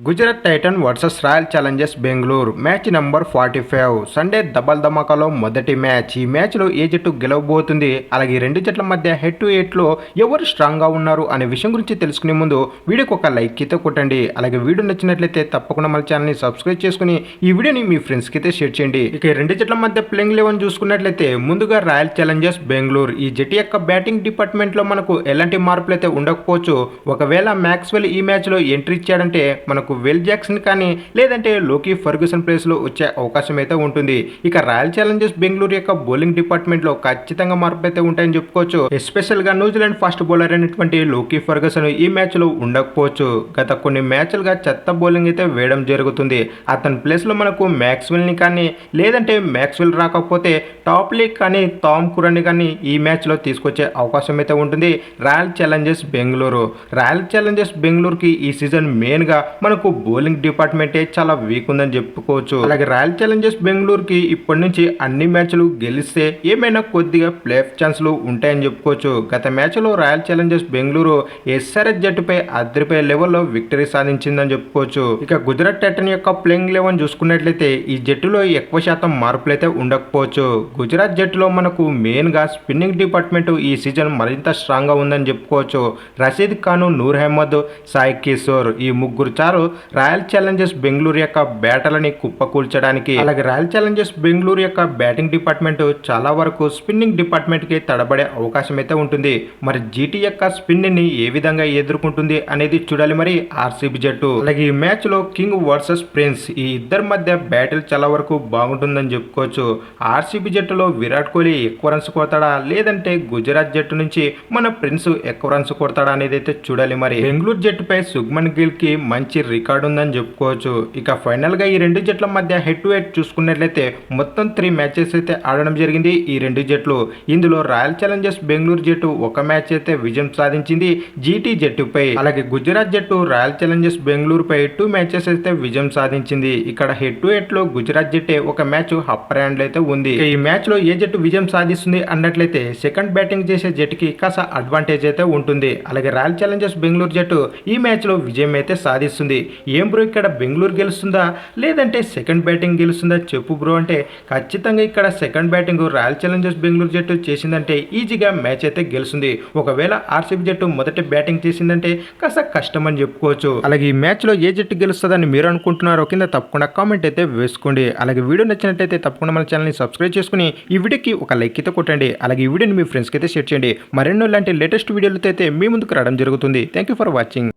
Gujarat titan versus royal challengers Bengaluru match number 45 Sunday double ధమాకాలో మొదటి match. ఈ మ్యాచ్లో ఏ జట్టు గెలవబోతుంది, అలాగే రెండు జట్ల మధ్య హెడ్ టు హెడ్లో ఎవరు స్ట్రాంగ్గా ఉన్నారు అనే విషయం గురించి తెలుసుకునే ముందు వీడియోకి ఒక లైక్ అయితే కొట్టండి. అలాగే వీడియో నచ్చినట్లయితే తప్పకుండా మన ఛానల్ని సబ్స్క్రైబ్ చేసుకుని ఈ వీడియోని మీ ఫ్రెండ్స్కి అయితే షేర్ చేయండి. ఇక రెండు జట్ల మధ్య ప్లేయింగ్ 11 చూసుకున్నట్లయితే ముందుగా రాయల్ ఛాలెంజర్స్ బెంగళూరు. ఈ జట్టు యొక్క బ్యాటింగ్ డిపార్ట్మెంట్లో మనకు ఎలాంటి మార్పులు అయితే ఉండకపోవచ్చు. ఒకవేళ మ్యాక్స్వెల్ ఈ మ్యాచ్లో ఎంట్రీ ఇచ్చాడంటే మనకు వెల్ జాక్సన్ కానీ లేదంటే లోకీ ఫర్గ్యూసన్ ప్లేస్లో వచ్చే అవకాశం అయితే ఉంటుంది. ఇక రాయల్ ఛాలెంజర్స్ బెంగళూరు యొక్క బౌలింగ్ డిపార్ట్మెంట్లో ఖచ్చితంగా మార్పులు అయితే ఉంటాయని చెప్పుకోవచ్చు. ఎస్పెషల్గా న్యూజిలాండ్ ఫాస్ట్ బౌలర్ అయినటువంటి లోకీ ఫర్గ్యూసన్ ఈ మ్యాచ్లో ఉండకపోవచ్చు. గత కొన్ని మ్యాచ్లుగా చెత్త బౌలింగ్ అయితే వేయడం జరుగుతుంది. అతని ప్లేస్లో మనకు మ్యాక్స్వెల్ని కానీ లేదంటే మ్యాక్స్వెల్ రాకపోతే టాప్ లీగ్ కానీ టామ్ కురాన్ని కానీ ఈ మ్యాచ్లో తీసుకొచ్చే అవకాశం అయితే ఉంటుంది royal challengers Bengaluru. Royal Challengers బెంగళూరుకి ఈ సీజన్ మెయిన్గా మనకు బౌలింగ్ డిపార్ట్మెంటే చాలా వీక్ ఉందని చెప్పుకోవచ్చు. అలాగే రాయల్ ఛాలెంజర్స్ బెంగళూరుకి ఇప్పటి నుంచి అన్ని మ్యాచ్లు గెలిస్తే ఏమైనా కొద్దిగా ప్లే ఆఫ్ ఛాన్స్లు ఉంటాయని చెప్పుకోవచ్చు. గత మ్యాచ్లో రాయల్ ఛాలెంజర్స్ బెంగళూరు ఎస్ఆర్ఎస్ జట్టుపై అదిరిపోయే లెవెల్లో విక్టరీ సాధించిందని చెప్పుకోవచ్చు. ఇక గుజరాత్ టైటన్ యొక్క ప్లేయింగ్ 11 చూసుకున్నట్లయితే ఈ జట్టులో ఎక్కువ శాతం మార్పులు అయితే ఉండకపోవచ్చు. గుజరాత్ జట్టులో మనకు మెయిన్గా స్పిన్నింగ్ డిపార్ట్మెంట్ ఈ సీజన్ మరింత స్ట్రాంగ్గా ఉందని చెప్పుకోవచ్చు. రషీద్ ఖాన్, నూర్ అహ్మద్, సాయి కిషోర్ ఈ ముగ్గురు చారు రాయల్ ఛాలెంజర్స్ బెంగళూరు యొక్క బ్యాటర్లని కుప్పకూల్చడానికి. అలాగే రాయల్ ఛాలెంజర్స్ బెంగళూరు యొక్క బ్యాటింగ్ డిపార్ట్మెంట్ చాలా వరకు స్పిన్నింగ్ డిపార్ట్మెంట్కి తడబడే అవకాశం అయితే ఉంటుంది. మరి జీటీ యొక్క స్పిన్ని ఏ విధంగా ఎదుర్కొంటుంది అనేది చూడాలి మరి ఆర్సీబీ జట్టు. అలాగే ఈ మ్యాచ్లో కింగ్ వర్సెస్ ప్రిన్స్ ఈ ఇద్దరి మధ్య బ్యాటిల్ చాలా వరకు బాగుంటుందని చెప్పుకోవచ్చు. ఆర్సీబీ జట్టులో విరాట్ కోహ్లీ ఎక్కువ రన్స్ కొడతాడా లేదంటే గుజరాత్ జట్టు నుంచి మన ప్రిన్స్ ఎక్కువ రన్స్ కొడతాడా అనేది అయితే చూడాలి మరి. బెంగళూరు జట్టుపై శుభ్మన్ గిల్ కి మంచి రికార్డు ఉందని చెప్పుకోవచ్చు. ఇక ఫైనల్గా ఈ రెండు జట్ల మధ్య హెడ్ టు హెడ్ చూసుకున్నట్లయితే మొత్తం 3 మ్యాచెస్ అయితే ఆడడం జరిగింది ఈ రెండు జట్లు. ఇందులో రాయల్ ఛాలెంజర్స్ బెంగళూరు జట్టు ఒక మ్యాచ్ అయితే విజయం సాధించింది జీటీ జట్టుపై. అలాగే గుజరాత్ జట్టు రాయల్ ఛాలెంజర్స్ బెంగళూరుపై 2 మ్యాచెస్ అయితే విజయం సాధించింది. ఇక్కడ హెడ్ టు హెడ్ లో గుజరాత్ జట్టే ఒక మ్యాచ్ అప్పర్ హ్యాండ్ అయితే ఉంది. ఈ మ్యాచ్ లో ఏ జట్టు విజయం సాధిస్తుంది అన్నట్లయితే సెకండ్ బ్యాటింగ్ చేసే జట్టుకి కాస్త అడ్వాంటేజ్ అయితే ఉంటుంది. అలాగే రాయల్ ఛాలెంజర్స్ బెంగళూరు జట్టు ఈ మ్యాచ్ లో విజయం అయితే సాధిస్తుంది. ఏం బ్రో ఇక్కడ బెంగళూరు గెలుస్తుందా లేదంటే సెకండ్ బ్యాటింగ్ గెలుస్తుందా చెప్పు బ్రో అంటే ఖచ్చితంగా ఇక్కడ second batting royal challengers Bengaluru జట్టు చేసిందంటే ఈజీగా మ్యాచ్ అయితే గెలుస్తుంది. ఒకవేళ ఆర్సీబీ జట్టు మొదటి బ్యాటింగ్ చేసిందంటే కాస్త కష్టం అని చెప్పుకోవచ్చు. అలాగే ఈ మ్యాచ్లో ఏ జట్టు గెలుస్తుందని మీరు అనుకుంటున్నారో కింద తప్పకుండా కామెంట్ అయితే వేసుకోండి. అలాగే వీడియో నచ్చినట్టయితే తప్పకుండా మన ఛానల్ని సబ్స్క్రైబ్ చేసుకుని ఈ వీడియోకి ఒక లైక్ అయితే కొట్టండి. అలాగే ఈ వీడియోని మీ ఫ్రెండ్స్కి అయితే షేర్ చేయండి. మరెన్నో ఇలాంటి లేటెస్ట్ వీడియోలతో అయితే మీ ముందుకు రావడం జరుగుతుంది. Thank you for watching.